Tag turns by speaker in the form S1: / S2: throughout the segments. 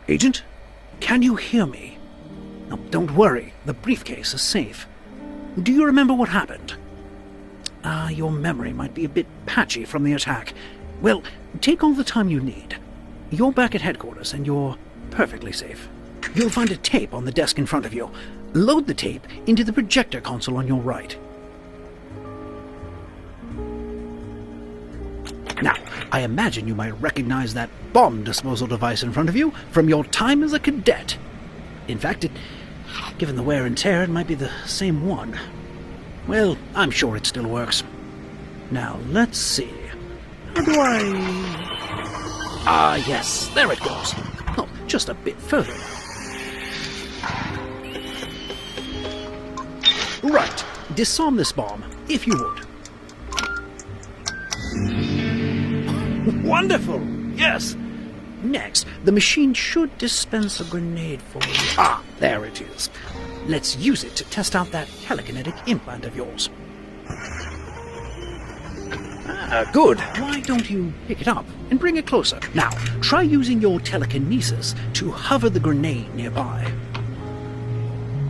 S1: Agent, can you hear me? No, don't worry, the briefcase is safe. Do you remember what happened? Your memory might be a bit patchy from the attack. Well, take all the time you need. You're back at headquarters and you're perfectly safe. You'll find a tape on the desk in front of you. Load the tape into the projector console on your right. Now, I imagine you might recognize that bomb disposal device in front of you from your time as a cadet. In fact, given the wear and tear, it might be the same one. Well, I'm sure it still works. Now, let's see. How do I... yes, there it goes. Oh, just a bit further now. Right, disarm this bomb, if you would. Wonderful! Yes! Next, the machine should dispense a grenade for you. There it is. Let's use it to test out that telekinetic implant of yours. Good. Why don't you pick it up and bring it closer? Now, try using your telekinesis to hover the grenade nearby.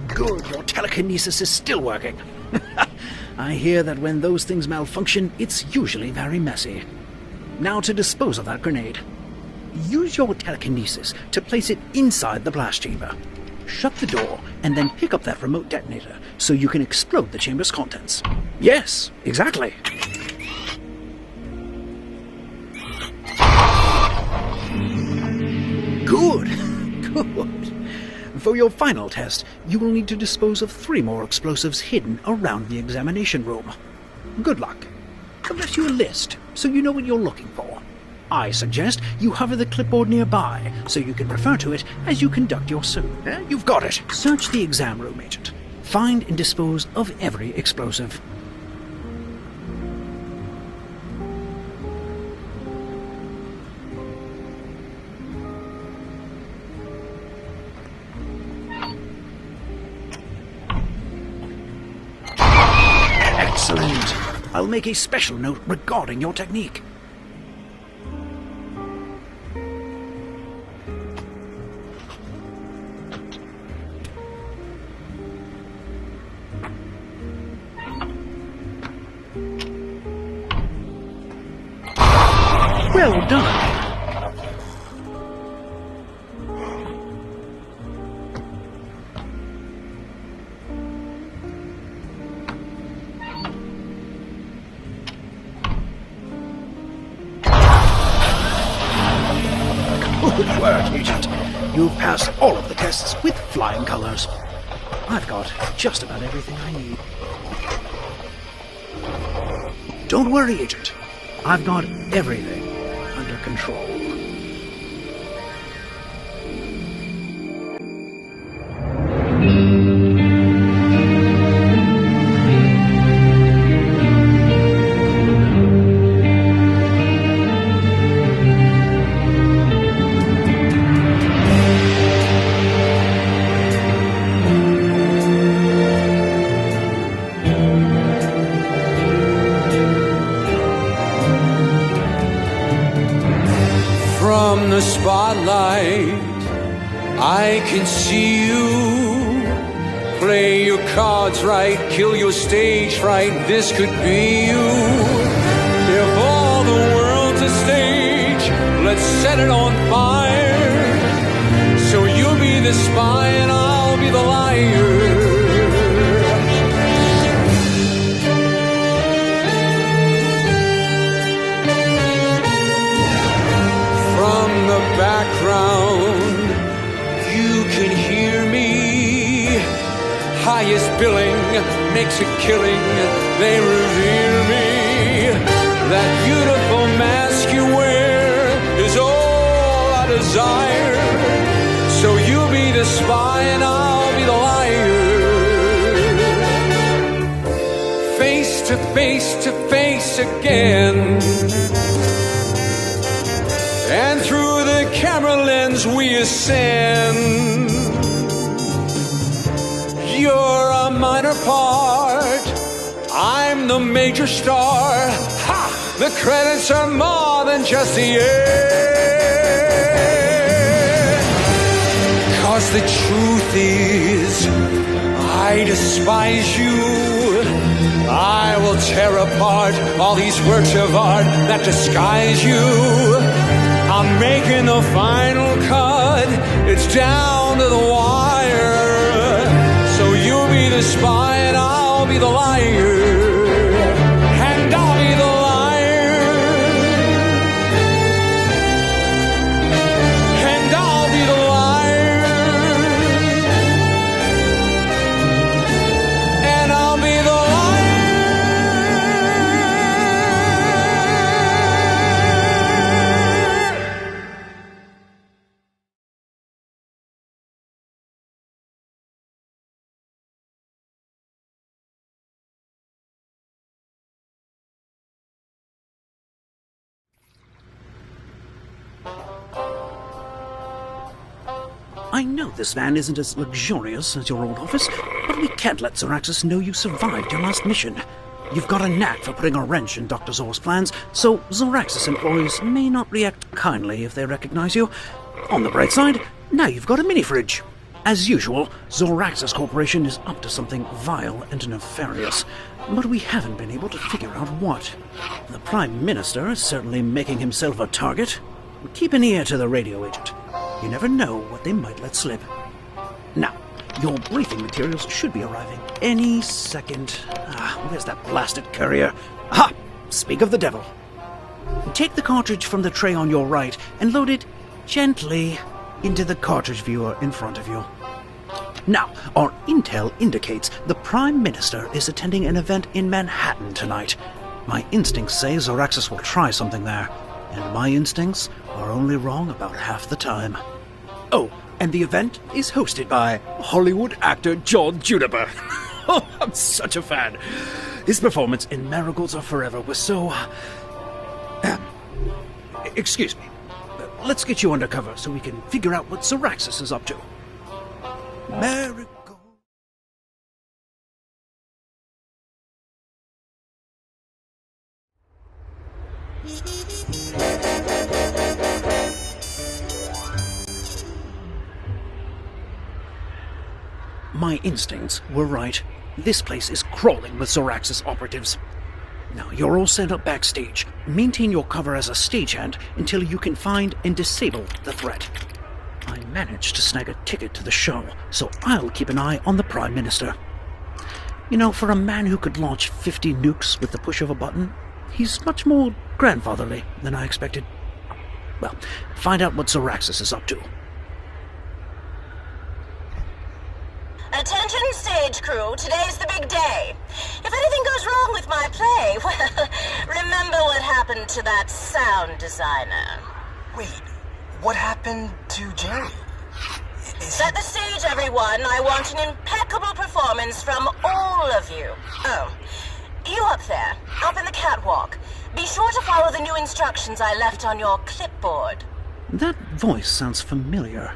S1: Good, your telekinesis is still working. I hear that when those things malfunction, it's usually very messy. Now to dispose of that grenade. Use your telekinesis to place it inside the blast chamber. Shut the door and then pick up that remote detonator so you can explode the chamber's contents. Yes, exactly. Good, good. For your final test, you will need to dispose of 3 more explosives hidden around the examination room. Good luck. I've left you a list so you know what you're looking for. I suggest you hover the clipboard nearby so you can refer to it as you conduct your search. You've got it. Search the exam room, Agent. Find and dispose of every explosive. Excellent. I'll make a special note regarding your technique. Well done. Good work, Agent. You've passed all of the tests with flying colors. I've got just about everything I need. Don't worry, Agent. I've got everything under control.
S2: From the spotlight, I can see you. Play your cards right, kill your stage fright. This could be you. If all the world's a stage, let's set it on fire. So you'll be the spy and I'll be the liar. Background, you can hear me. Highest billing makes a killing. They revere me. That beautiful mask you wear is all I desire. So you'll be the spy and I'll be the liar. Face to face again. And through the camera lens we ascend. You're a minor part, I'm the major star. Ha! The credits are more than just the end. 'cause the truth is, I despise you. I will tear apart all these works of art that disguise you. I'm making the final cut. It's down to the wire. So you'll be the spy and I'll be the liar. And I'll be the liar. And I'll be the liar. And I'll be the liar.
S1: I know this van isn't as luxurious as your old office, but we can't let Zoraxis know you survived your last mission. You've got a knack for putting a wrench in Dr. Zor's plans, so Zoraxis employees may not react kindly if they recognize you. On the bright side, now you've got a mini-fridge. As usual, Zoraxis Corporation is up to something vile and nefarious, but we haven't been able to figure out what. The Prime Minister is certainly making himself a target. Keep an ear to the radio agent. You never know what they might let slip. Now, your briefing materials should be arriving any second. Where's that blasted courier? Aha! Speak of the devil. Take the cartridge from the tray on your right and load it gently into the cartridge viewer in front of you. Now, our intel indicates the Prime Minister is attending an event in Manhattan tonight. My instincts say Zoraxis will try something there, and my instincts are only wrong about half the time. Oh, and the event is hosted by Hollywood actor John Juniper. Oh, I'm such a fan. His performance in Marigolds Are Forever was so... excuse me. Let's get you undercover so we can figure out what Zoraxis is up to. Marigold. My instincts were right. This place is crawling with Zoraxis operatives. Now, you're all set up backstage. Maintain your cover as a stagehand until you can find and disable the threat. I managed to snag a ticket to the show, so I'll keep an eye on the Prime Minister. You know, for a man who could launch 50 nukes with the push of a button, he's much more grandfatherly than I expected. Well, find out what Zoraxis is up to.
S3: Attention stage crew, today's the big day. If anything goes wrong with my play, well, remember what happened to that sound designer.
S4: Wait, what happened to Jerry?
S3: Set the stage, everyone. I want an impeccable performance from all of you. Oh, you up there, up in the catwalk. Be sure to follow the new instructions I left on your clipboard.
S1: That voice sounds familiar.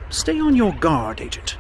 S1: Stay on your guard, Agent.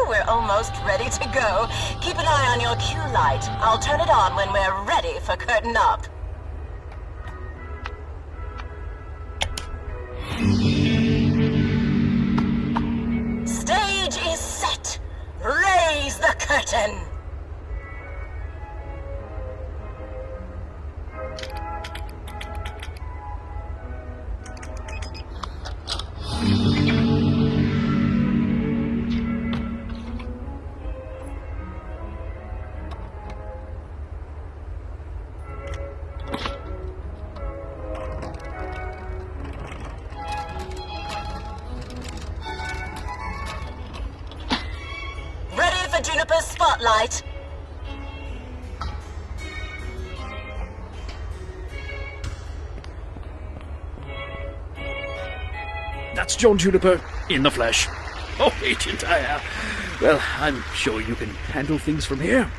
S3: We're almost ready to go. Keep an eye on your cue light. I'll turn it on when we're ready for curtain up. Stage is set. Raise the curtain. for Juniper's spotlight.
S1: That's John Juniper in the flesh. Oh, Agent, well, I'm sure you can handle things from here.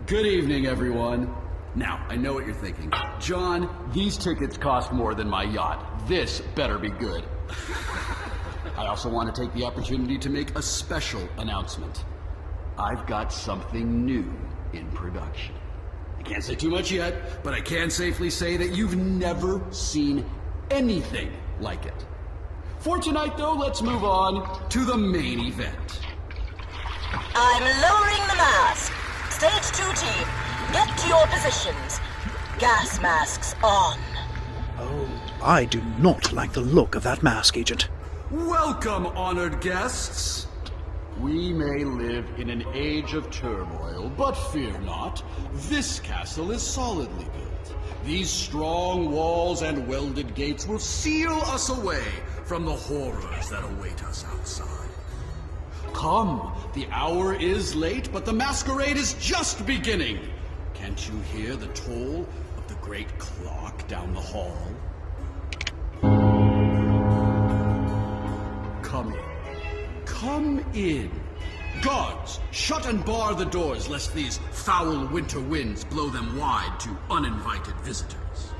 S5: Good evening, everyone. Now, I know what you're thinking. John, these tickets cost more than my yacht. This better be good. I also want to take the opportunity to make a special announcement. I've got something new in production. I can't say too much yet, but I can safely say that you've never seen anything like it. For tonight, though, let's move on to the main event.
S3: I'm lowering the mask. Stage 2 team, get to your positions. Gas masks on.
S1: Oh, I do not like the look of that mask, Agent.
S5: Welcome, honored guests. We may live in an age of turmoil, but fear not. This castle is solidly built. These strong walls and welded gates will seal us away from the horrors that await us outside. Come, the hour is late, but the masquerade is just beginning. Can't you hear the toll of the great clock down the hall? Come in. Come in. Guards, shut and bar the doors, lest these foul winter winds blow them wide to uninvited visitors.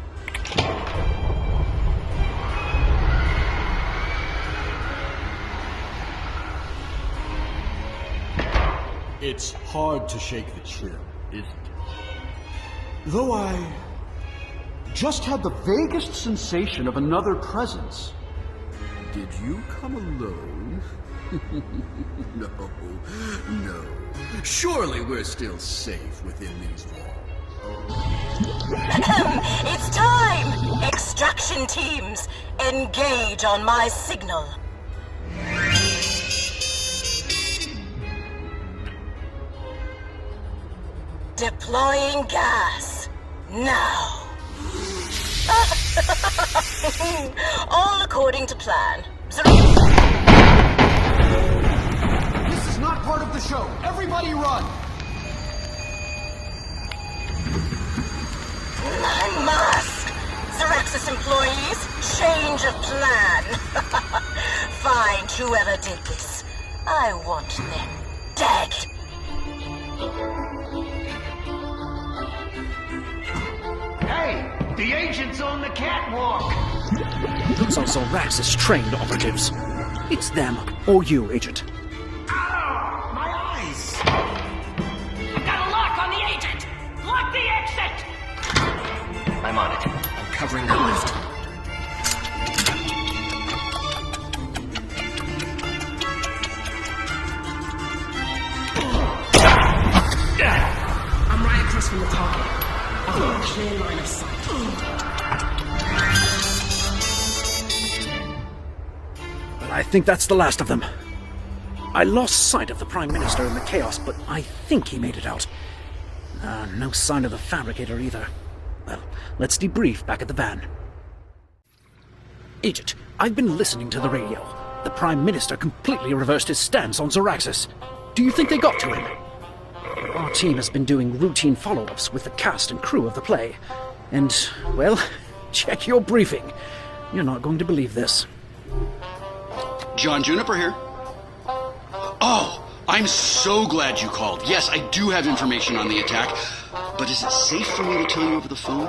S5: It's hard to shake the chill, isn't it? Though I just had the vaguest sensation of another presence. Did you come alone? No. Surely we're still safe within these walls.
S3: It's time! Extraction teams, engage on my signal. Deploying gas. Now. All according to plan.
S5: This is not part of the show. Everybody run!
S3: My mask! Xeraxis employees, change of plan. Find whoever did this. I want them dead.
S6: Hey, the agent's on the catwalk.
S1: Those are Xeraxis trained operatives. It's them or you, Agent.
S6: Ah, my eyes. I've got a lock on the agent. Lock the exit. I'm on it. I'm covering the lift. I'm right across from the target. I've got a clear line of sight.
S1: Well, I think that's the last of them. I lost sight of the Prime Minister in the chaos, but I think he made it out. No sign of the fabricator either. Well, let's debrief back at the van. Agent, I've been listening to the radio. The Prime Minister completely reversed his stance on Xeraxis. Do you think they got to him? Our team has been doing routine follow-ups with the cast and crew of the play. And, well, check your briefing. You're not going to believe this.
S5: John Juniper here. Oh, I'm so glad you called. Yes, I do have information on the attack. But is it safe for me to tell you over the phone?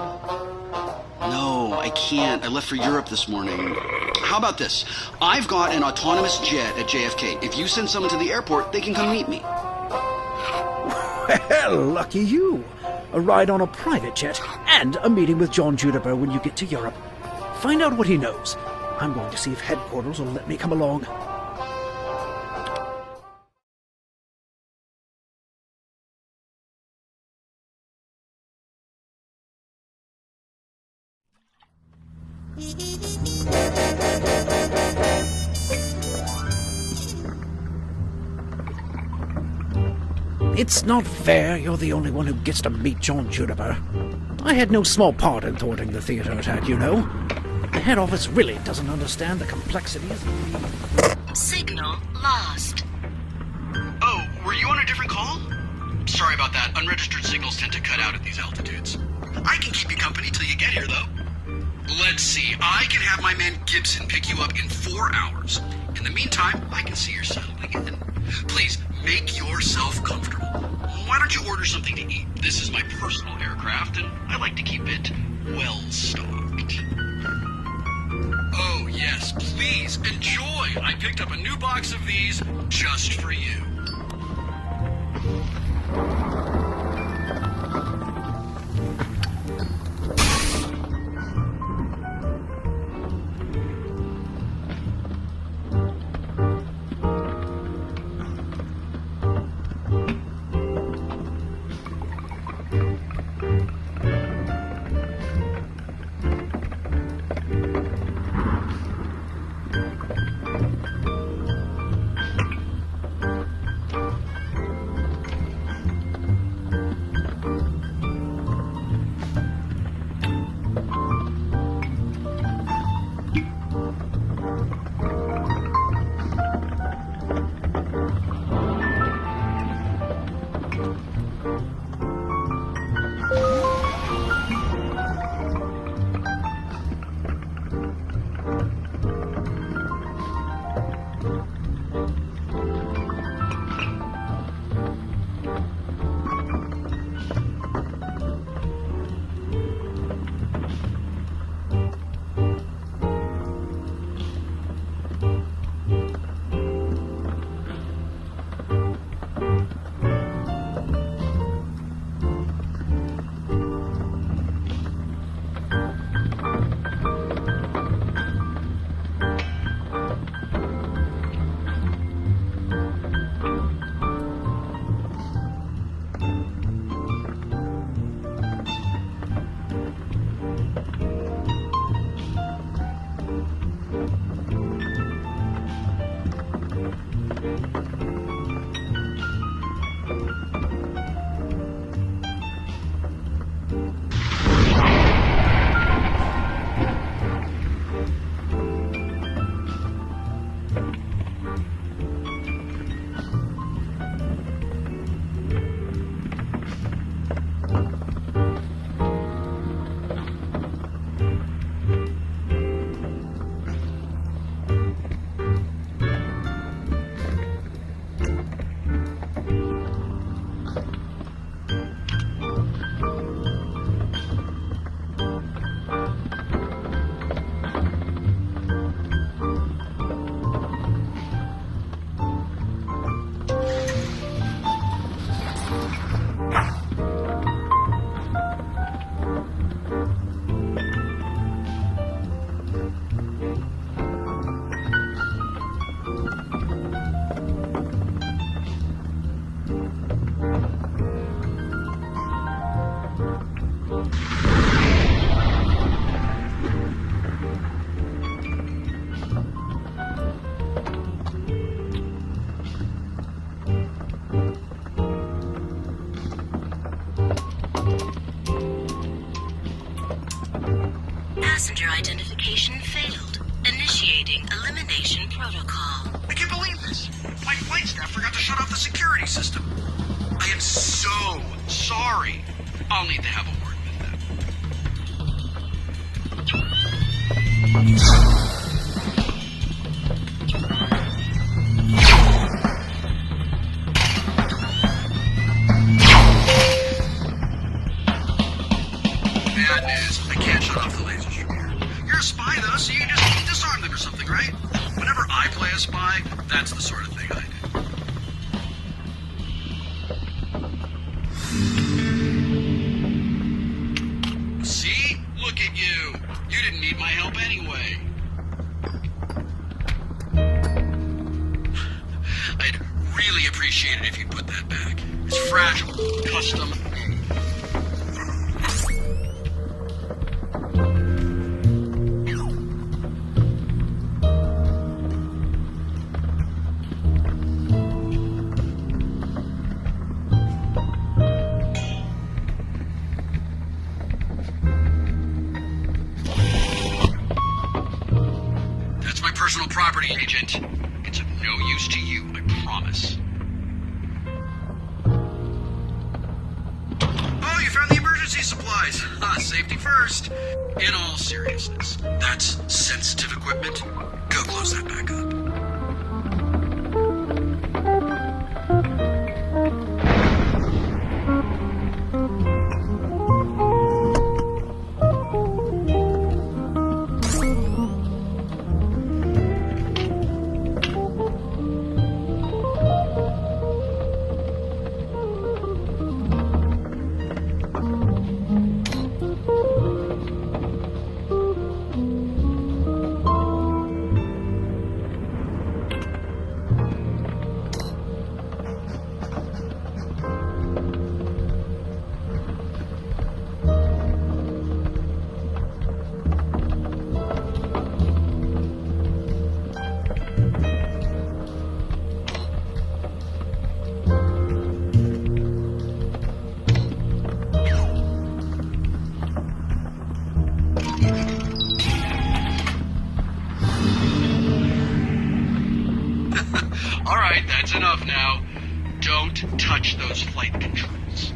S5: No, I can't. I left for Europe this morning. How about this? I've got an autonomous jet at JFK. If you send someone to the airport, they can come meet me.
S1: Well, lucky you. A ride on a private jet and a meeting with John Juniper when you get to Europe. Find out what he knows. I'm going to see if headquarters will let me come along. It's not fair you're the only one who gets to meet John Juniper. I had no small part in thwarting the theater attack, you know. The head office really doesn't understand the complexities.
S3: Signal lost.
S5: Oh,
S7: Were you on a different call? Sorry about that. Unregistered signals tend to cut out at these altitudes. I can keep you company till you get here, though. Let's see. I can have my man Gibson pick you up in 4 hours. In the meantime, I can see you're settling in. Please, make yourself comfortable. Why don't you order something to eat? This is my personal aircraft, and I like to keep it well-stocked. Oh, yes, please, enjoy! I picked up a new box of these just for you.
S3: Passenger identification failed. Initiating elimination protocol.
S7: I can't believe this. My flight staff forgot to shut off the security system. I am so sorry. I'll need to have a word with them. Bad news. I can't shut off the lasers from here. You're a spy, though, so you can just disarm them or something, right? Whenever I play a spy, that's the sort of thing I do. See? Look at you. You didn't need my help anyway. I'd really appreciate it if you'd put that back. It's fragile, custom made. Personal property, Agent. It's of no use to you, I promise. emergency supplies. Safety first. In all seriousness, that's sensitive equipment. Go close that back up. Alright, that's enough now. Don't touch those flight controls.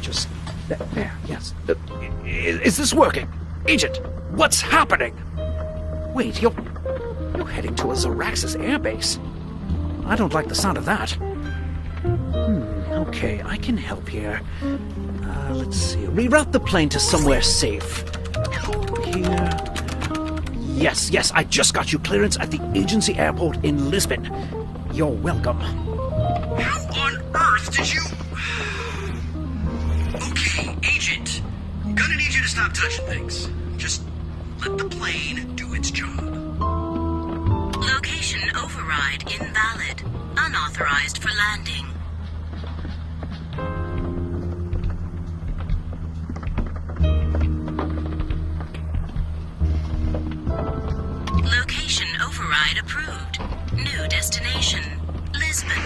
S1: Just... There, yes. Is this working? Agent, what's happening? Wait, you're heading to a Zaraxis airbase. I don't like the sound of that. Okay, I can help here. Let's see. Reroute the plane to somewhere safe. Here. Yes, I just got you clearance at the agency airport in Lisbon. You're welcome.
S7: How on earth did you... Okay, Agent. Gonna need you to stop touching things. Just let the plane do its job.
S3: Location override invalid. Unauthorized for landing. Location override approved. New destination, Lisbon.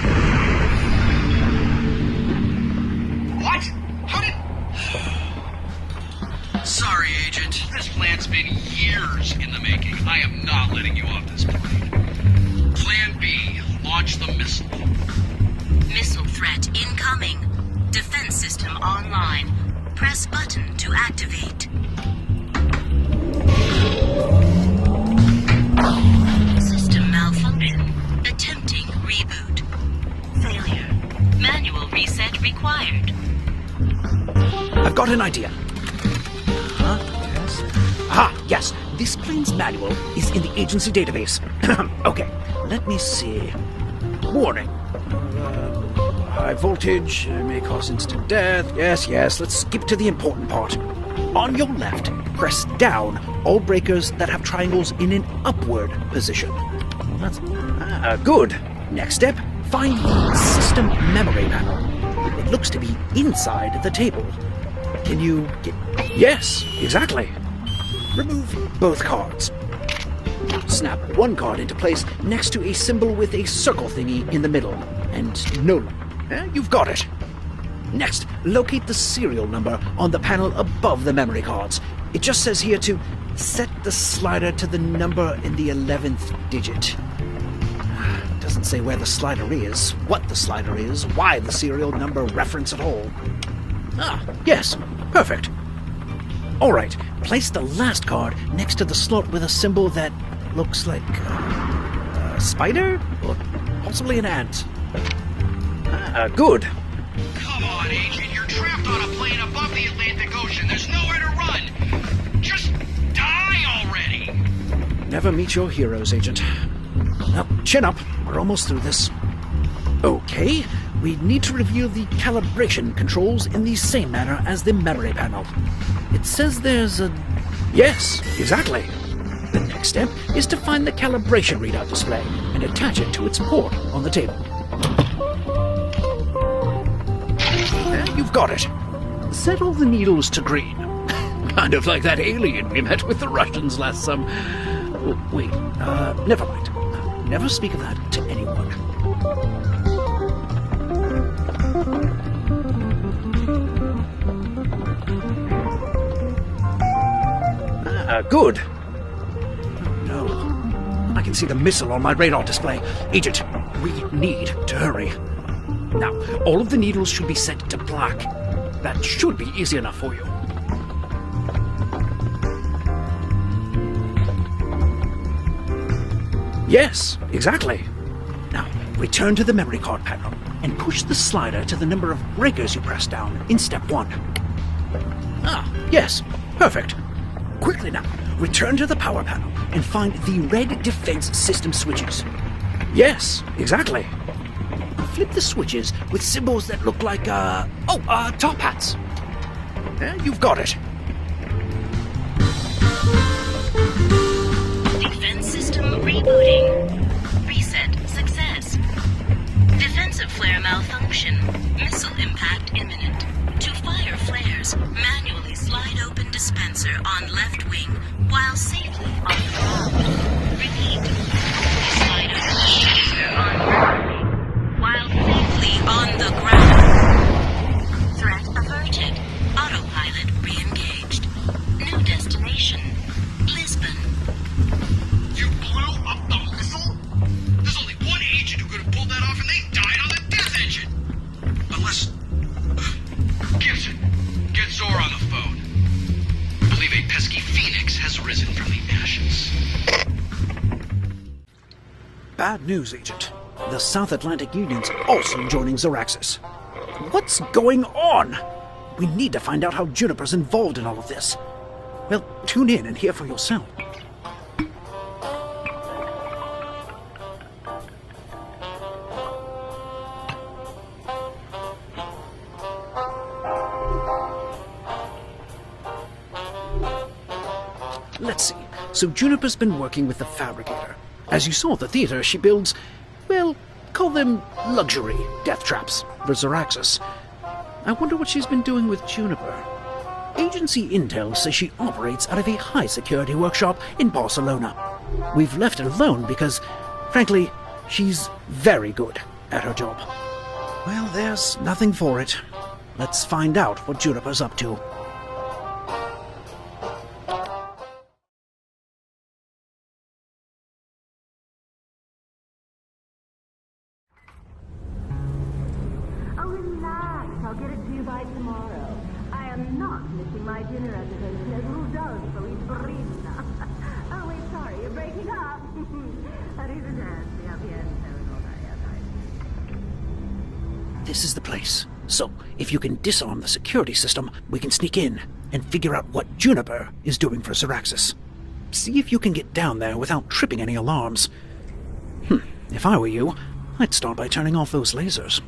S7: What? How did... Sorry, Agent. This plan's been years in the making. I am not letting you off this plane. Plan B, launch the missile.
S3: Missile threat incoming. Defense system online. Press button to activate. System malfunction. Attempting reboot. Failure. Manual reset required.
S1: I've got an idea. Yes. Yes. This plane's manual is in the agency database. Okay, let me see. Warning. High voltage may cause instant death. Yes. Let's skip to the important part. On your left, press down all breakers that have triangles in an upward position. That's good. Next step, find the system memory panel. It looks to be inside the table. Can you get... Yes, exactly. Remove both cards. Snap one card into place next to a symbol with a circle thingy in the middle. And no... You've got it. Next, locate the serial number on the panel above the memory cards. It just says here to set the slider to the number in the 11th digit. It doesn't say where the slider is, what the slider is, why the serial number reference at all. Yes, perfect. All right, place the last card next to the slot with a symbol that looks like a spider or possibly an ant. Good.
S7: Come on, Agent. You're trapped on a plane above the Atlantic Ocean. There's nowhere to run. Just die already.
S1: Never meet your heroes, Agent. Now, chin up. We're almost through this. Okay, we need to review the calibration controls in the same manner as the memory panel. It says there's a... Yes, exactly. The next step is to find the calibration readout display and attach it to its port on the table. You've got it. Set all the needles to green. Kind of like that alien we met with the Russians last summer. Oh, wait, never mind. Never speak of that to anyone. Good. No. I can see the missile on my radar display. Agent, we need to hurry. Now, all of the needles should be set to black. That should be easy enough for you. Yes, exactly. Now, return to the memory card panel and push the slider to the number of breakers you pressed down in step 1. Ah, yes, perfect. Quickly now, return to the power panel and find the red defense system switches. Yes, exactly. Flip the switches with symbols that look like, top hats. You've got it.
S3: Defense system rebooting. Reset success. Defensive flare malfunction. Missile impact imminent. To fire flares, manually slide open dispenser on left wing while safely on the ground. Repeat. Slide open dispenser on left wing while safely on the ground. Threat averted. Autopilot re-engaged. New destination. Lisbon.
S7: You blew up the missile? There's only one agent who could have pulled that off, and they died on the death engine. Unless... Gibson, get Zor on the phone. I believe a pesky phoenix has risen from the ashes.
S1: Bad news, Agent. The South Atlantic Union's also joining Zoraxis. What's going on? We need to find out how Juniper's involved in all of this. Well, tune in and hear for yourself. Let's see. So Juniper's been working with the Fabricator. As you saw at the theater, she builds, well, call them luxury death traps for Zoraxis. I wonder what she's been doing with Juniper. Agency intel says she operates out of a high-security workshop in Barcelona. We've left her alone because, frankly, she's very good at her job. Well, there's nothing for it. Let's find out what Juniper's up to.
S3: I'll get it to you by tomorrow. I am not missing my dinner reservation at Rudolph for Ibrina. Oh, wait, sorry, you're breaking up. Arrivederci, a bientôt, and all that.
S1: This is the place. So, if you can disarm the security system, we can sneak in and figure out what Juniper is doing for Zoraxis. See if you can get down there without tripping any alarms. If I were you, I'd start by turning off those lasers.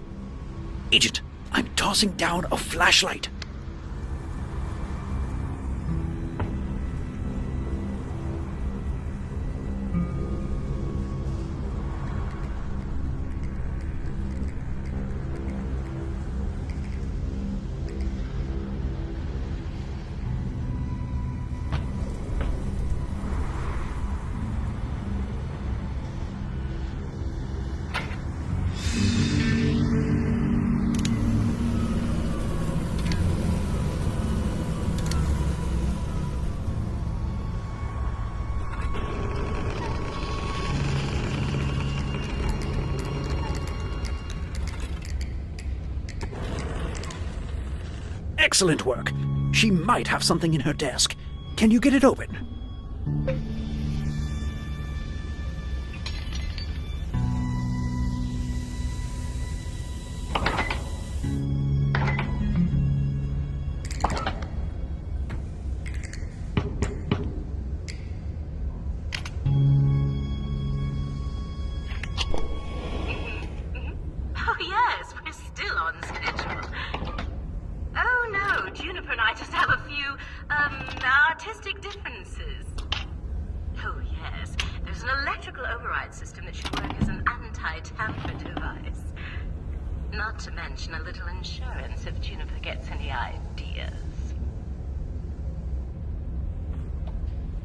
S1: Agent, I'm tossing down a flashlight. Excellent work. She might have something in her desk. Can you get it open?
S3: Oh, yes, we're still on schedule. Oh, no, Juniper and I just have a few, artistic differences. Oh, yes, there's an electrical override system that should work as an anti-tamper device. Not to mention a little insurance if Juniper gets any ideas.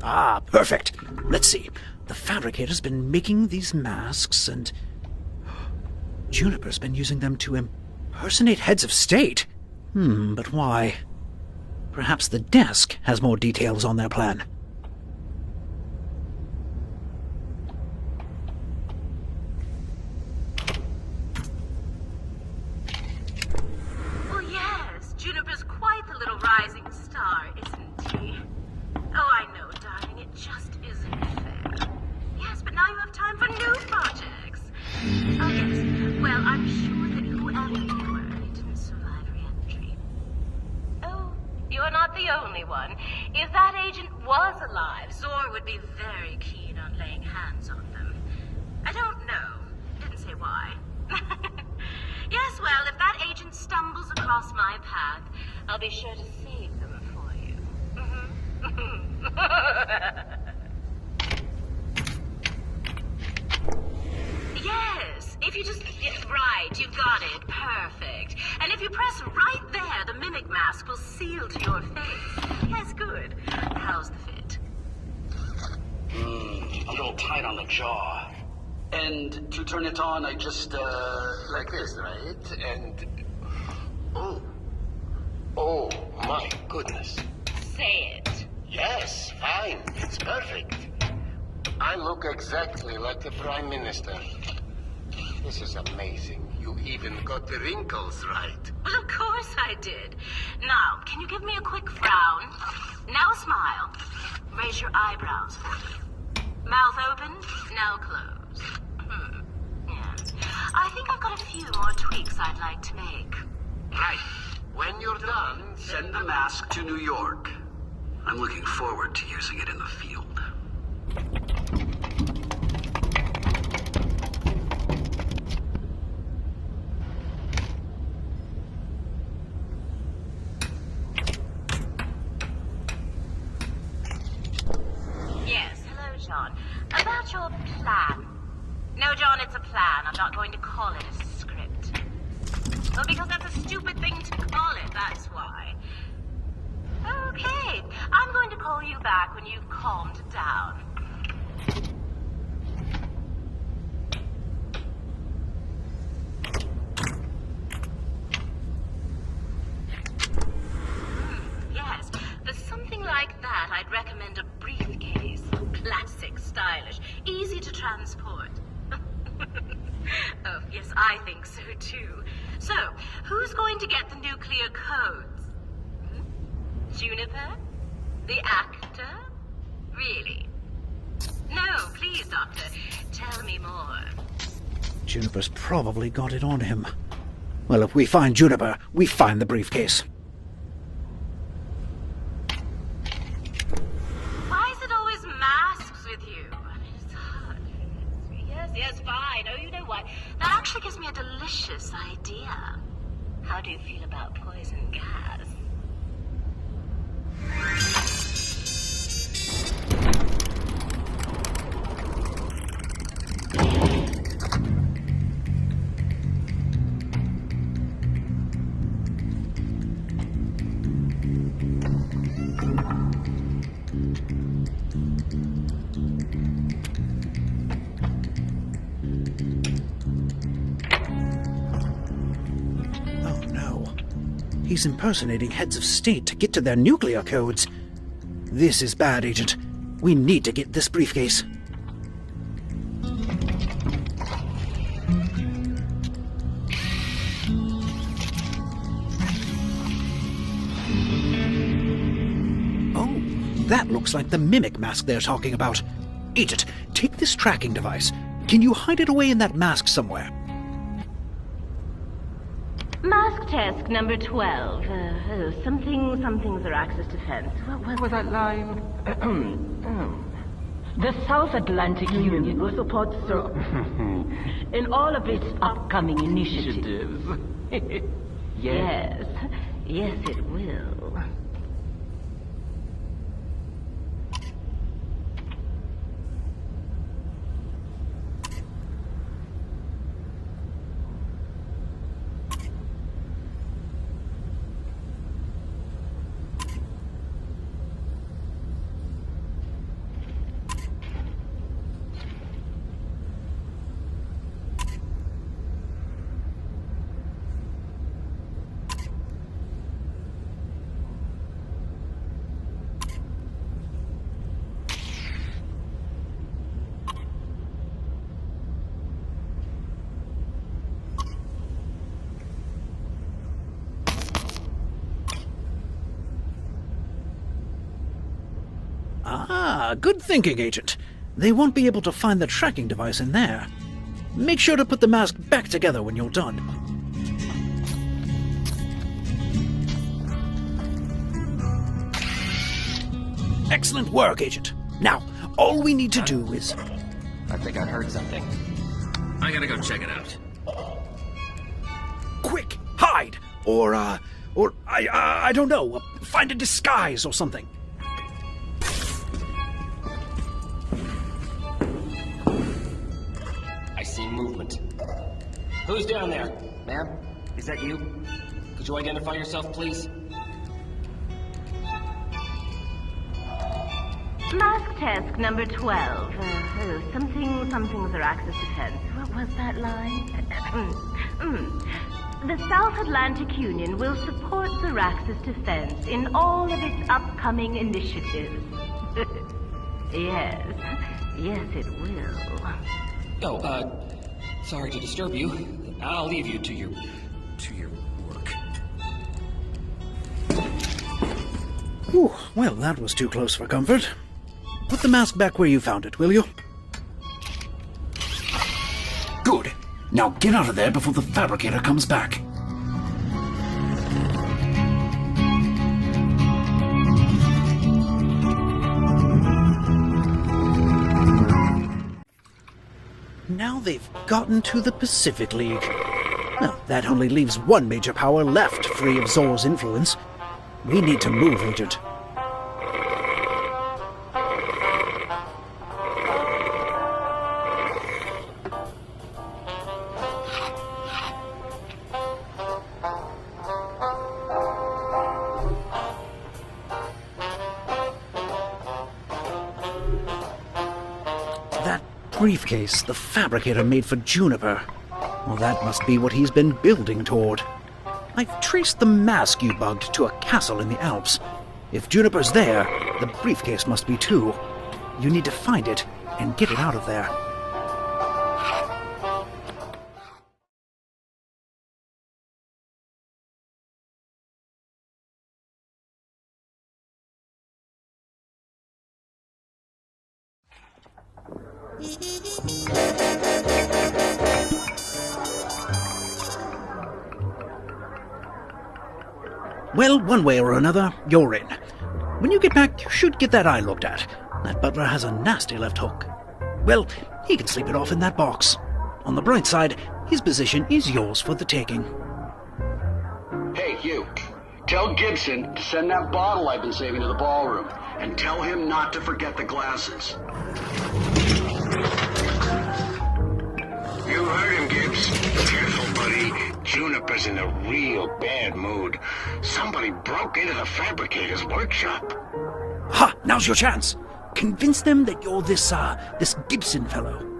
S1: Ah, perfect. Let's see. The Fabricator's been making these masks, and Juniper's been using them to impersonate heads of state. But why? Perhaps the desk has more details on their plan.
S3: only one. If that agent was alive, Zor would be very keen on laying hands on them. I don't know. Didn't say why. Yes, well, if that agent stumbles across my path, I'll be sure to save them for you. Yes, if you just... right, you got it. Perfect. And if you press right there, the mimic mask will seal to your face. Yes, good. How's the fit?
S6: A little tight on the jaw. And to turn it on, I just, like this, right? And... Oh, my goodness.
S3: Say it.
S6: Yes, fine. It's perfect. I look exactly like the Prime Minister. This is amazing. You even got the wrinkles right.
S3: Well, of course I did. Now, can you give me a quick frown? Now smile. Raise your eyebrows for me. Mouth open, now close. Yeah. I think I've got a few more tweaks I'd like to make.
S6: Right. When you're done,
S7: Send the mask to New York. I'm looking forward to using it in the field.
S3: Yes, hello, John. About your plan. No, John, it's a plan. I'm not going to call it a script. Well, because that's a stupid thing to call it, that's why. Okay, I'm going to call you back when you've calmed down. Yes, for something like that, I'd recommend a briefcase. Classic, stylish, easy to transport. Oh, yes, I think so too. So, who's going to get the nuclear codes? Juniper? The actor? Really? No, please, Doctor. Tell me more.
S1: Juniper's probably got it on him. Well, if we find Juniper, we find the briefcase.
S3: Why is it always masks with you? It's hard. Yes, fine. Oh, you know what? That actually gives me a delicious idea. How do you feel about poison gas?
S1: Oh no. He's impersonating heads of state to get to their nuclear codes. This is bad, Agent. We need to get this briefcase. Oh, that looks like the mimic mask they're talking about. Agent, take this tracking device. Can you hide it away in that mask somewhere?
S3: Mask test number 12. Something's our access defense. What was that line?
S8: The South Atlantic Union will support in all of its upcoming initiatives.
S3: Yes, it will.
S1: Ah, good thinking, Agent. They won't be able to find the tracking device in there. Make sure to put the mask back together when you're done. Excellent work, Agent. Now, all we need to do is...
S9: I think I heard something. I gotta go check it out.
S1: Quick, hide! Or I don't know, find a disguise or something.
S9: I see movement. Who's down there? Ma'am, is that you? Could you identify yourself, please?
S8: Mask task number 12. Something Zaraxis defense. What was that line? The South Atlantic Union will support Zaraxis defense in all of its upcoming initiatives. Yes, it will.
S9: Oh, sorry to disturb you. I'll leave you to your work.
S1: Ooh, well, that was too close for comfort. Put the mask back where you found it, will you?
S5: Good. Now get out of there before the fabricator comes back.
S1: Now they've gotten to the Pacific League. Well, that only leaves one major power left free of Zor's influence. We need to move, Agent. That briefcase the fabricator made for Juniper. Well, that must be what he's been building toward. I've traced the mask you bugged to a castle in the Alps. If Juniper's there, the briefcase must be too. You need to find it and get it out of there. Well, one way or another, you're in. When you get back, you should get that eye looked at. That butler has a nasty left hook. Well, he can sleep it off in that box. On the bright side, his position is yours for the taking.
S5: Hey, you. Tell Gibson to send that bottle I've been saving to the ballroom. And tell him not to forget the glasses.
S6: You heard him, Gibbs. Careful, buddy. Juniper's in a real bad mood. Somebody broke into the fabricator's workshop.
S1: Ha! Now's your chance. Convince them that you're this Gibson fellow.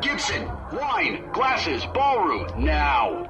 S5: Gibson, wine, glasses, ballroom, now!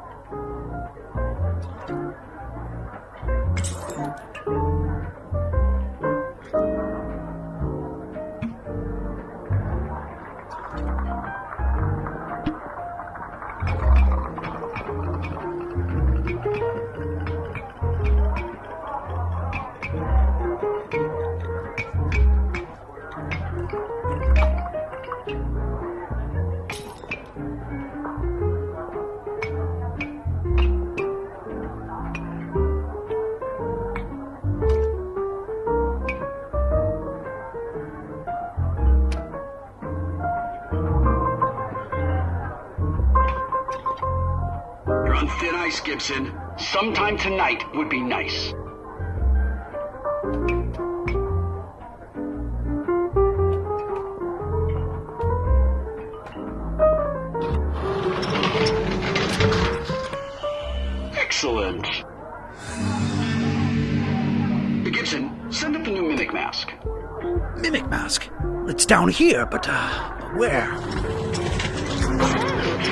S5: On thin ice, Gibson. Sometime tonight would be nice. Excellent. Gibson, send up the new mimic mask.
S1: Mimic mask. It's down here, but where?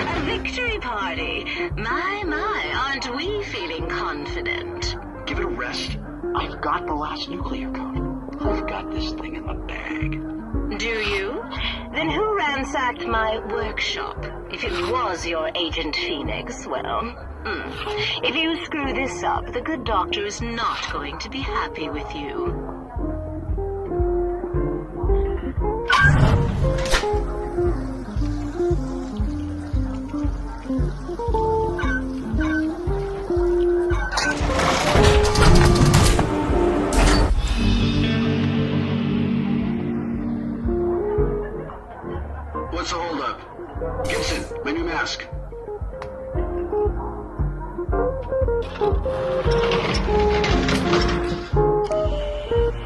S3: A victory party. My, aren't we feeling confident?
S7: Give it a rest. I've got the last nuclear code. I've got this thing in the bag.
S3: Do you? Then who ransacked my workshop? If it was your Agent Phoenix, well, if you screw this up, the good doctor is not going to be happy with you.
S7: What's the holdup? Gibson, my new mask.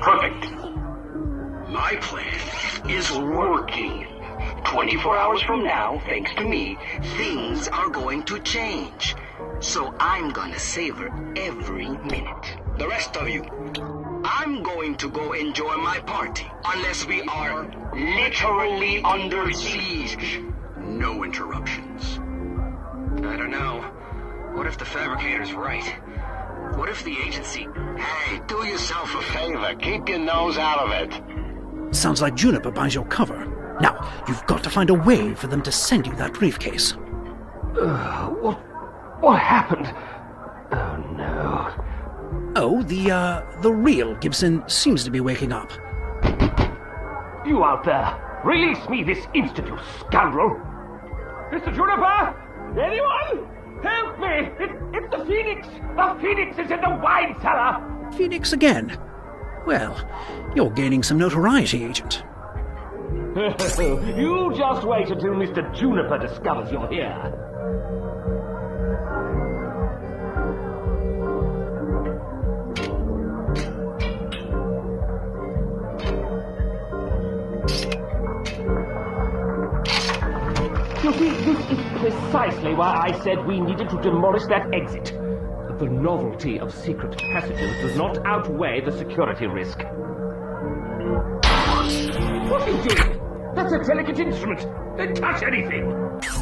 S7: Perfect. My plan is working. 24 hours from now, thanks to me, things are going to change. So I'm gonna savor every minute. The rest of you, I'm going to go enjoy my party, unless we are literally under siege. No interruptions.
S9: I don't know. What if the fabricator's right? What if the agency...
S6: Hey, do yourself a favor. Keep your nose out of it.
S1: Sounds like Juniper buys your cover. Now, you've got to find a way for them to send you that briefcase.
S10: What happened? Oh, no.
S1: Oh, the real Gibson seems to be waking up.
S10: You out there! Release me this instant, you scoundrel! Mr. Juniper! Anyone? Help me! It's the Phoenix! The Phoenix is in the wine cellar!
S1: Phoenix again? Well, you're gaining some notoriety, Agent.
S10: You just wait until Mr. Juniper discovers you're here. You see, this is precisely why I said we needed to demolish that exit. The novelty of secret passages does not outweigh the security risk. What are you doing? That's a delicate instrument. Don't touch anything.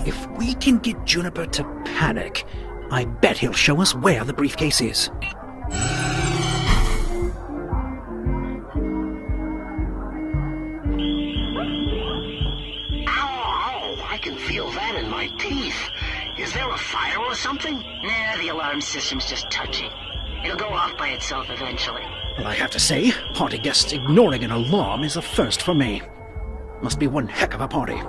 S1: If we can get Juniper to panic, I bet he'll show us where the briefcase is.
S6: I can feel that in my teeth. Is there a fire or something?
S3: Nah, the alarm system's just touching. It'll go off by itself eventually.
S1: Well, I have to say, party guests ignoring an alarm is a first for me. Must be one heck of a party.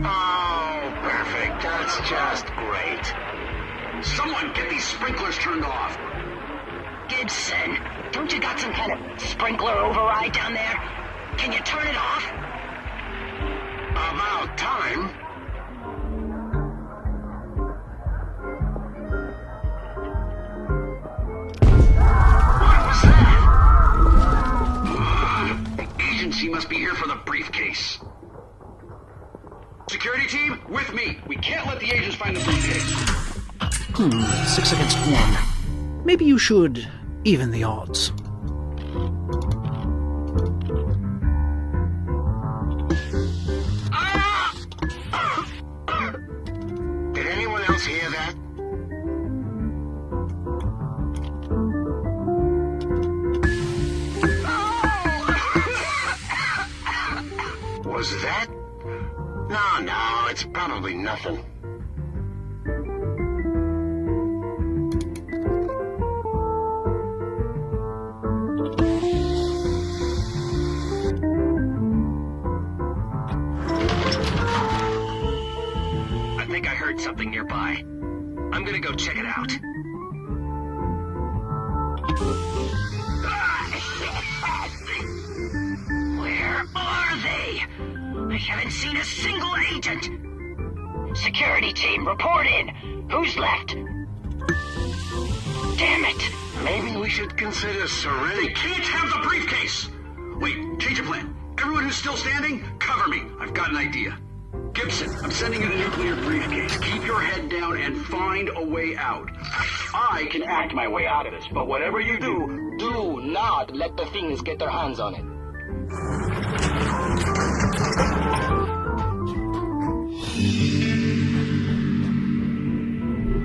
S6: Oh, perfect. That's just great.
S7: Someone get these sprinklers turned off.
S3: Gibson, don't you got some kind of sprinkler override down there? Can you turn it off?
S6: About time.
S7: What was that? The agency must be here for the briefcase. Security team, with me. We can't let the agents find the briefcase.
S1: 6 against 1. Maybe you should even the odds.
S6: Did anyone else hear that? Was that? No, it's probably nothing.
S9: I think I heard something nearby. I'm gonna go check it out.
S3: Where are they? I haven't seen a single agent. Security team, report in. Who's left? Damn it.
S6: Maybe we should consider surrendering.
S7: They can't have the briefcase! Wait, change of plan. Everyone who's still standing, cover me. I've got an idea.
S5: Gibson, I'm sending you the nuclear briefcase. Keep your head down and find a way out. I can act my way out of this, but whatever you
S9: Do not let the things get their hands on it.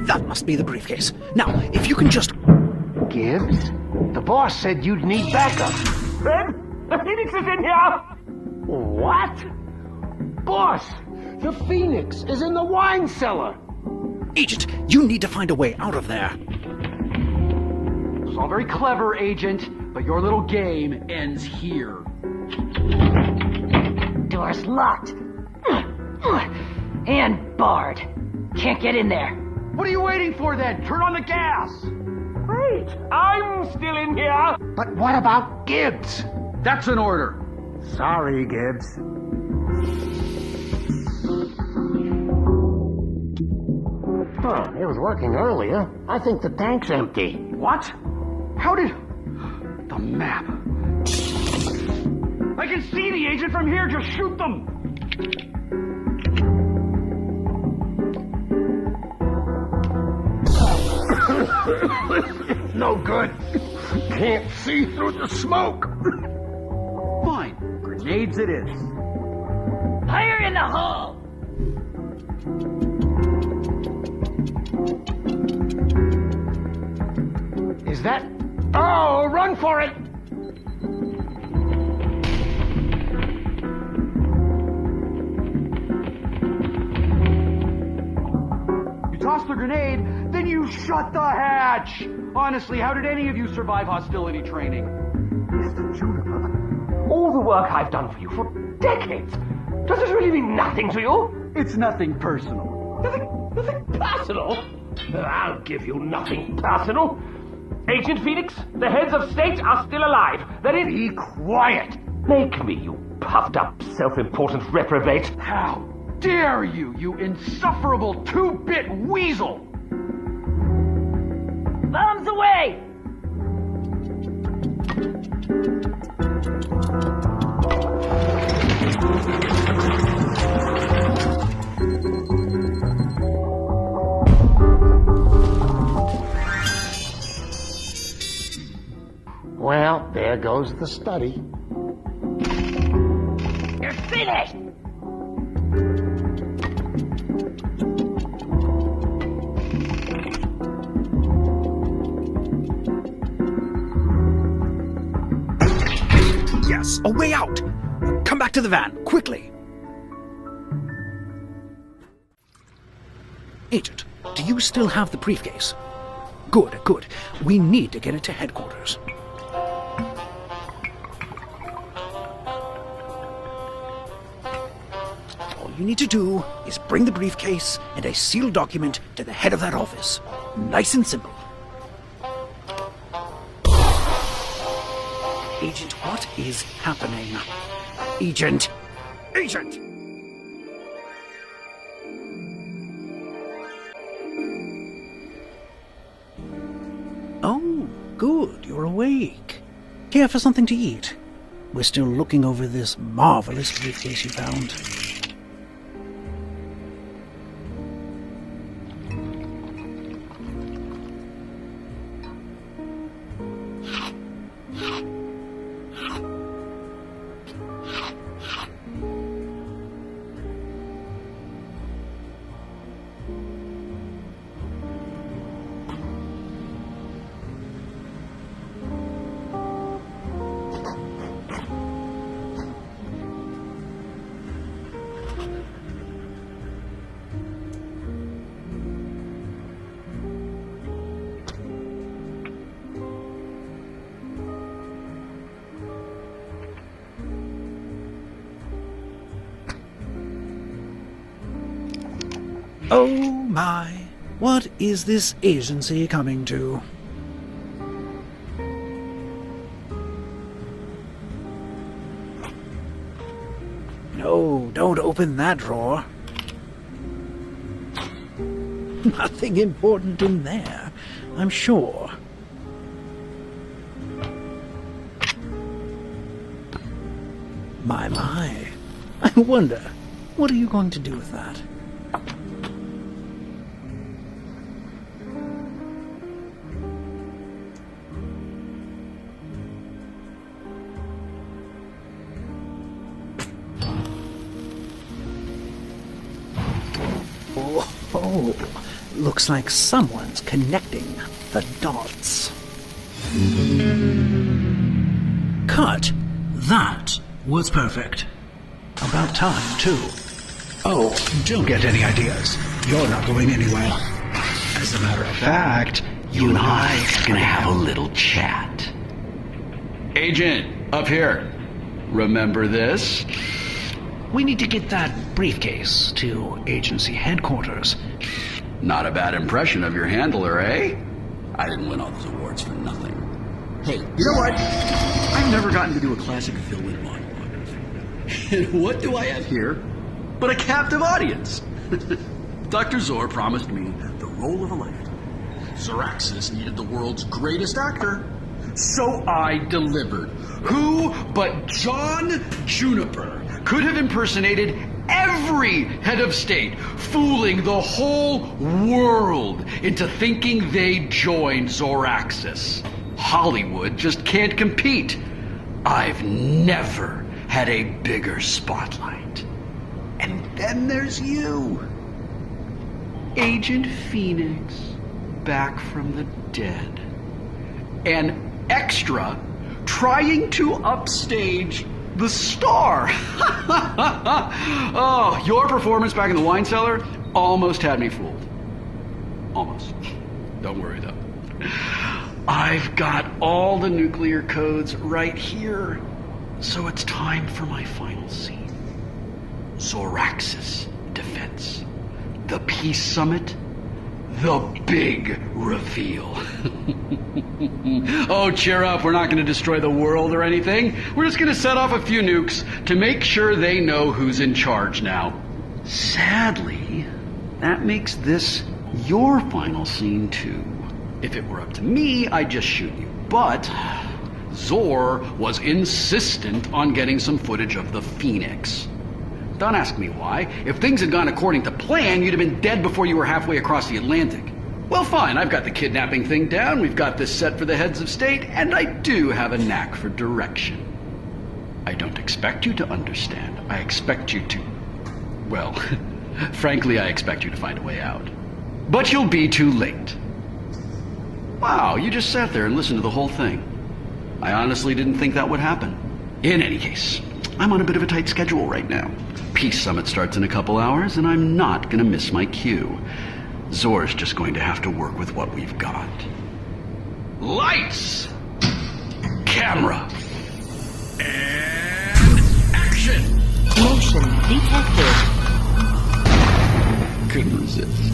S1: That must be the briefcase. Now, if you can just...
S10: Gibbs? The boss said you'd need backup. Fred, the Phoenix is in here! What? Boss, the Phoenix is in the wine cellar!
S1: Agent, you need to find a way out of there.
S5: It's all very clever, Agent, but your little game ends here.
S11: Door's locked. And barred. Can't get in there.
S5: What are you waiting for then? Turn on the gas!
S10: Wait, I'm still in here!
S5: But what about Gibbs? That's an order.
S10: Sorry, Gibbs.
S6: Huh, it was working earlier. I think the tank's empty.
S5: What? How did... The map. I can see the agent from here. Just shoot them.
S10: No good. Can't see through the smoke.
S5: Fine. Grenades it is.
S11: Fire in the hole!
S10: Is that... Oh, run for it!
S5: You tossed the grenade, then you shut the hatch! Honestly, how did any of you survive hostility training?
S10: Mr. Juniper, all the work I've done for you for decades, does this really mean nothing to you?
S5: It's nothing personal.
S10: Nothing personal? I'll give you nothing personal. Agent Phoenix, the heads of state are still alive. That is... Be quiet! Make me, you puffed-up, self-important reprobate.
S5: How dare you, you insufferable two-bit weasel!
S11: Bombs away!
S6: Well, there goes the study.
S11: You're finished!
S1: Yes, a way out! Come back to the van, quickly! Agent, do you still have the briefcase? Good, good. We need to get it to headquarters. All you need to do is bring the briefcase and a sealed document to the head of that office. Nice and simple. Agent, what is happening? Agent! Agent! Oh, good, you're awake. Care for something to eat? We're still looking over this marvelous briefcase you found. Oh my, what is this agency coming to? No, don't open that drawer. Nothing important in there, I'm sure. My, I wonder, What are you going to do with that? Oh, looks like someone's connecting the dots. Cut. That was perfect. About time, too. Oh, don't get any ideas. You're not going anywhere. As a matter of fact, you and I are going to have a little chat.
S5: Agent, up here. Remember this?
S1: We need to get that briefcase to agency headquarters.
S5: Not a bad impression of your handler, eh? I didn't win all those awards for nothing. Hey, you know what? I've never gotten to do a classic fill-in monologue. And what do I have here but a captive audience? Dr. Zor promised me the role of a lifetime. Zoraxis needed the world's greatest actor. So I delivered. Who but John Juniper could have impersonated every head of state, fooling the whole world into thinking they joined Zoraxis. Hollywood just can't compete. I've never had a bigger spotlight. And then there's you. Agent Phoenix, back from the dead. An extra trying to upstage the star. Oh, your performance back in the wine cellar almost had me fooled. Almost. Don't worry, though. I've got all the nuclear codes right here. So it's time for my final scene. Zoraxis defense. The peace summit. The big reveal. Oh, cheer up. We're not going to destroy the world or anything. We're just going to set off a few nukes to make sure they know who's in charge now. Sadly, that makes this your final scene, too. If it were up to me, I'd just shoot you. But Zor was insistent on getting some footage of the Phoenix. Don't ask me why. If things had gone according to plan, you'd have been dead before you were halfway across the Atlantic. Well, fine, I've got the kidnapping thing down, we've got this set for the heads of state, and I do have a knack for direction. I don't expect you to understand. I expect you to... well, frankly, I expect you to find a way out. But you'll be too late. Wow, you just sat there and listened to the whole thing. I honestly didn't think that would happen. In any case, I'm on a bit of a tight schedule right now. Peace Summit starts in a couple hours, and I'm not going to miss my cue. Zor's just going to have to work with what we've got. Lights! Camera! And action!
S8: Motion detected.
S5: Couldn't resist.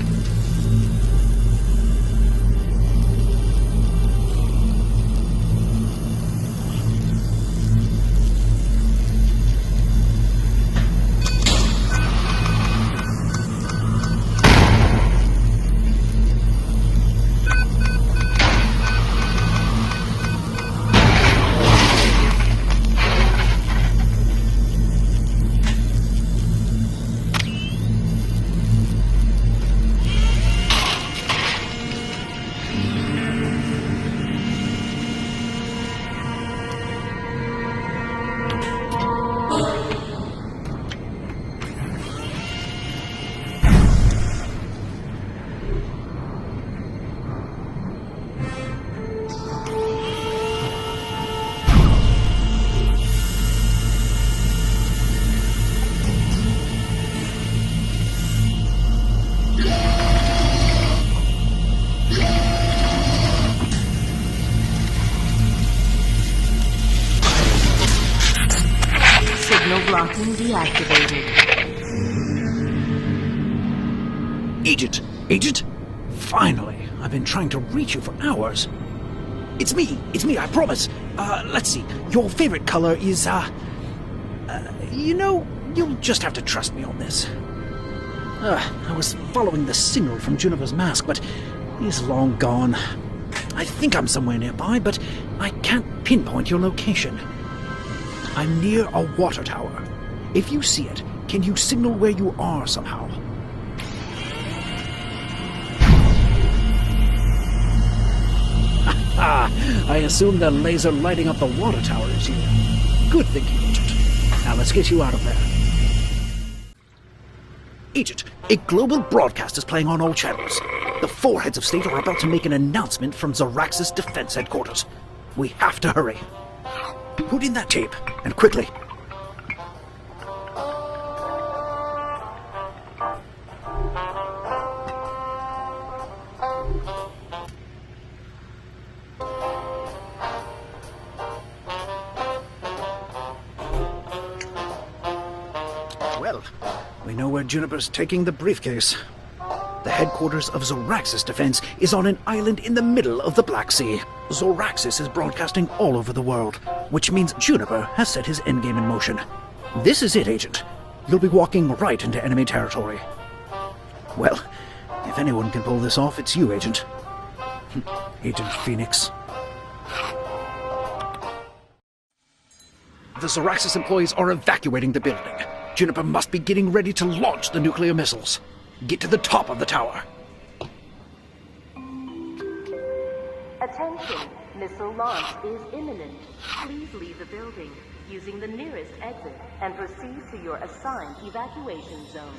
S8: Blocking deactivated.
S1: Agent? Finally, I've been trying to reach you for hours. It's me, I promise. Let's see, your favorite color is, you'll just have to trust me on this. I was following the signal from Juniper's mask, but he's long gone. I think I'm somewhere nearby, but I can't pinpoint your location. I'm near a water tower. If you see it, Can you signal where you are somehow? I assume the laser lighting up the water tower is you. Good thinking, Agent. Now let's get you out of there. Agent, a global broadcast is playing on all channels. The 4 heads of state are about to make an announcement from Zoraxis Defense Headquarters. We have to hurry. Put in that tape, and quickly. Well, we know where Juniper's taking the briefcase. The headquarters of Zoraxis Defense is on an island in the middle of the Black Sea. Zoraxis is broadcasting all over the world, which means Juniper has set his endgame in motion. This is it, Agent. You'll be walking right into enemy territory. Well, if anyone can pull this off, it's you, Agent. Agent Phoenix. The Zoraxis employees are evacuating the building. Juniper must be getting ready to launch the nuclear missiles. Get to the top of the tower.
S8: Attention, missile launch is imminent. Please leave the building using the nearest exit and proceed to your assigned evacuation zone.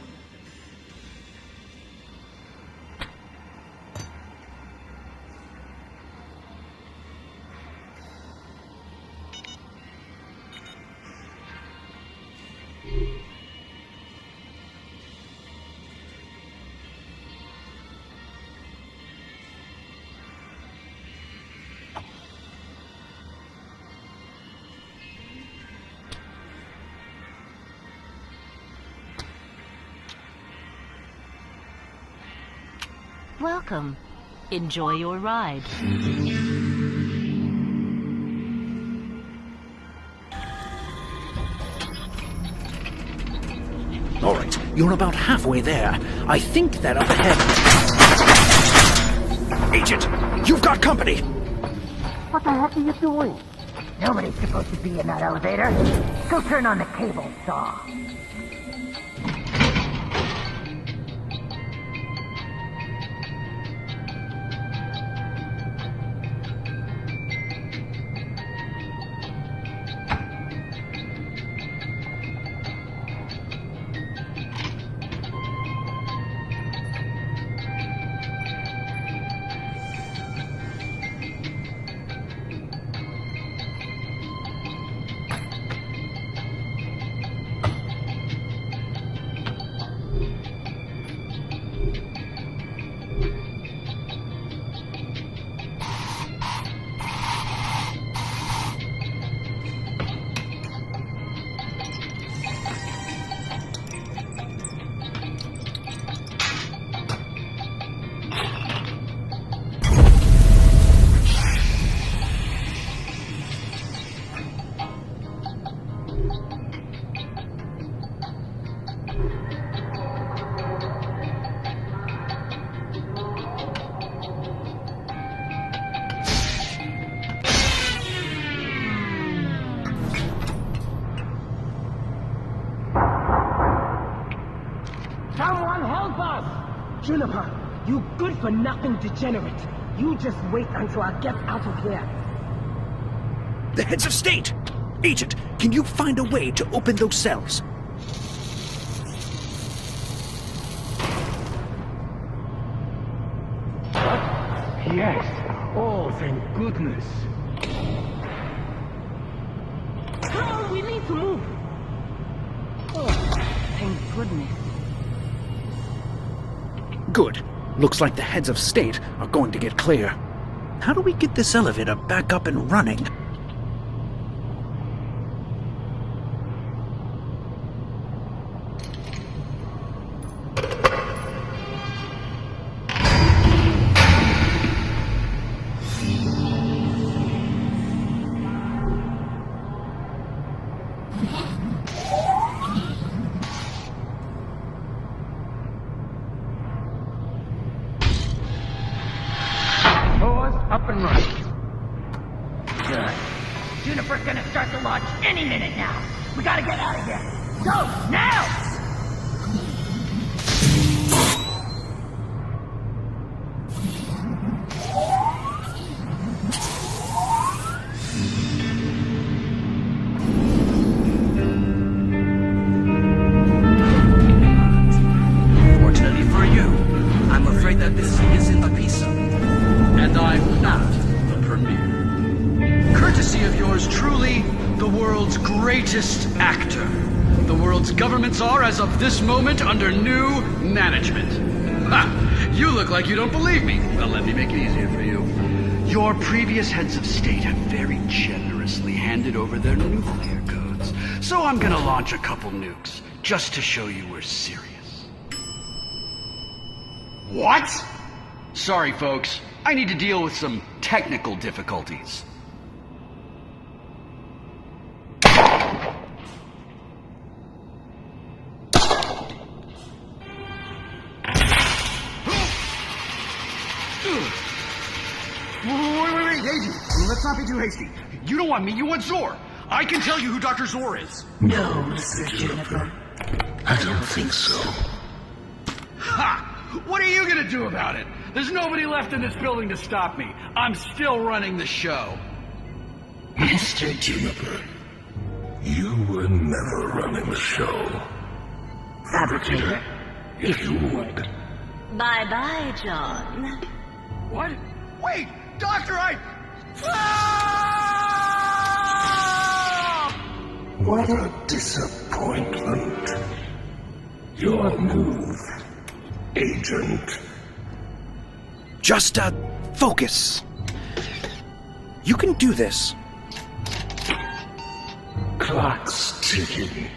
S8: Welcome. Enjoy your ride.
S1: All right, you're about halfway there. I think that up ahead... Agent, you've got company!
S11: What the heck are you doing? Nobody's supposed to be in that elevator. Go turn on the cable saw.
S10: Juniper, you good-for-nothing degenerate. You just wait until I get out of here.
S1: The heads of state! Agent, can you find a way to open those cells?
S10: Yes. Oh, thank goodness. Come on, we need to move.
S11: Oh, thank goodness.
S1: Good. Looks like the heads of state are going to get clear. How do we get this elevator back up and running?
S10: Up and running.
S11: Good. Juniper's gonna start the launch any minute now. We gotta get out of here. Go, now!
S5: world's greatest actor. The world's governments are, as of this moment, under new management. Ha! You look like you don't believe me. Well, let me make it easier for you. Your previous heads of state have very generously handed over their nuclear codes. So I'm gonna launch a couple nukes, just to show you we're serious. What? Sorry, folks. I need to deal with some technical difficulties. Wait, Daisy. Let's not be too hasty. You don't want me, you want Zor. I can tell you who Dr. Zor is.
S6: No, Mr. Juniper. I don't think so.
S5: Ha! What are you gonna do about it? There's nobody left in this building to stop me. I'm still running the show.
S6: Mr. Juniper, you were never running the show.
S11: Sabotager,
S6: If you would.
S8: Bye-bye, John.
S5: What? Wait! Doctor,
S6: What a disappointment. Your move, Agent.
S1: Just, focus. You can do this.
S6: Clock's ticking.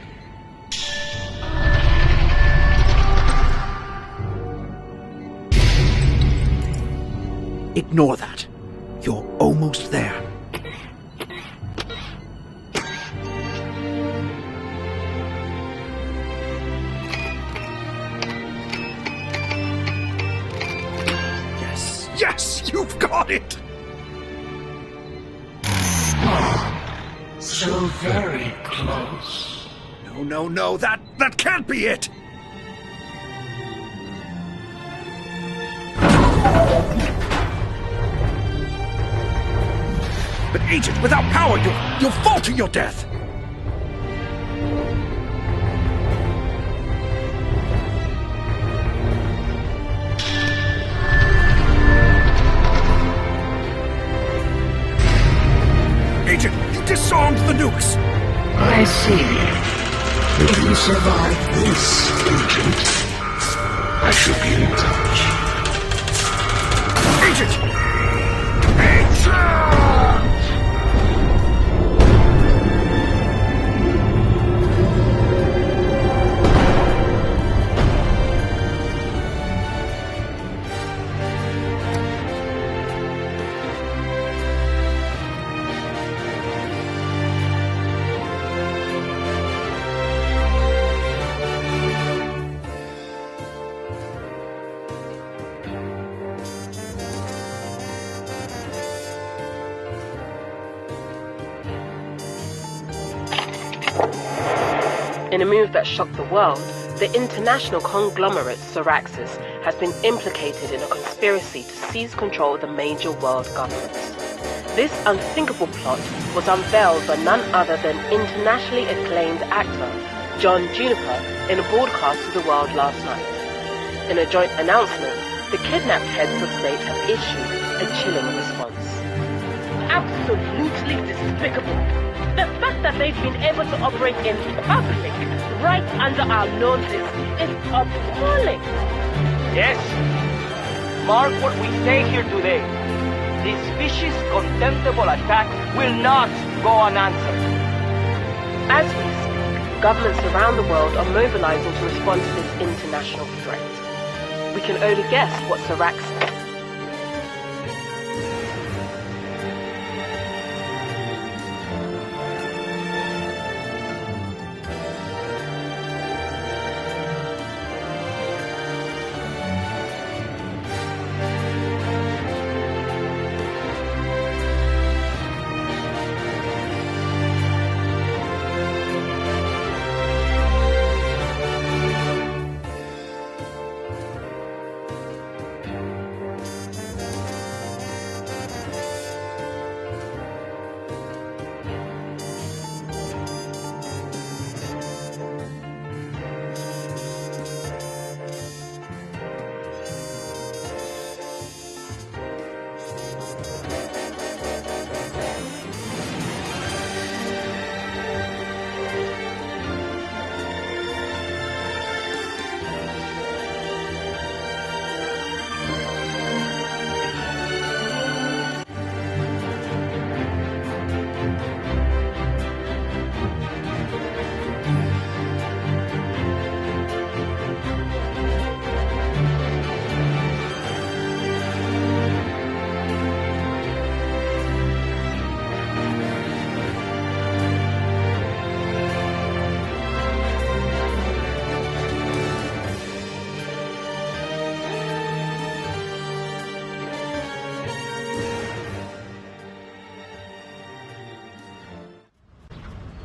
S1: Ignore that. You're almost there. Yes, yes, you've got it!
S6: So very close.
S1: No, that can't be it! But Agent, without power, you'll fall to your death! Agent, you disarmed the nukes!
S6: I see. If you survive this, Agent, I shall be in touch.
S1: Agent! Agent!
S12: In a move that shocked the world, the international conglomerate Saraxis has been implicated in a conspiracy to seize control of the major world governments. This unthinkable plot was unveiled by none other than internationally acclaimed actor John Juniper in a broadcast to the world last night. In a joint announcement, the kidnapped heads of state have issued a chilling response.
S8: Absolutely despicable. The fact that they've been able to operate in public, right under our noses, is appalling.
S10: Yes. Mark what we say here today. This vicious, contemptible attack will not go unanswered.
S12: As we speak, governments around the world are mobilizing to respond to this international threat. We can only guess what Saraxis.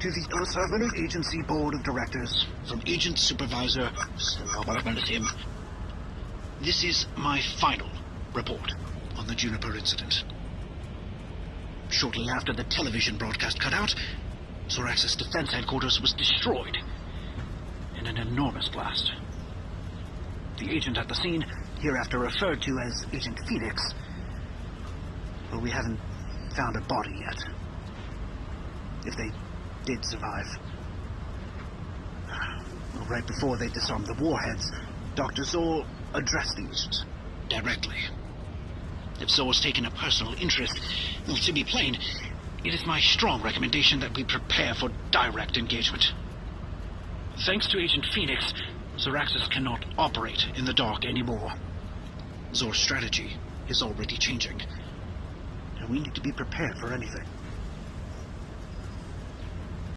S1: To the Earth Agency Board of Directors, from Agent Supervisor Tim. This is my final report on the Juniper incident. Shortly after the television broadcast cut out, Zoraxis Defense Headquarters was destroyed in an enormous blast. The agent at the scene, hereafter referred to as Agent Phoenix, well, we haven't found a body yet. If they did survive. Well, right before they disarmed the warheads, Dr. Zor addressed the agents directly. If Zor's taken a personal interest, well, to be plain, it is my strong recommendation that we prepare for direct engagement. Thanks to Agent Phoenix, Zoraxis cannot operate in the dark anymore. Zor's strategy is already changing, and we need to be prepared for anything.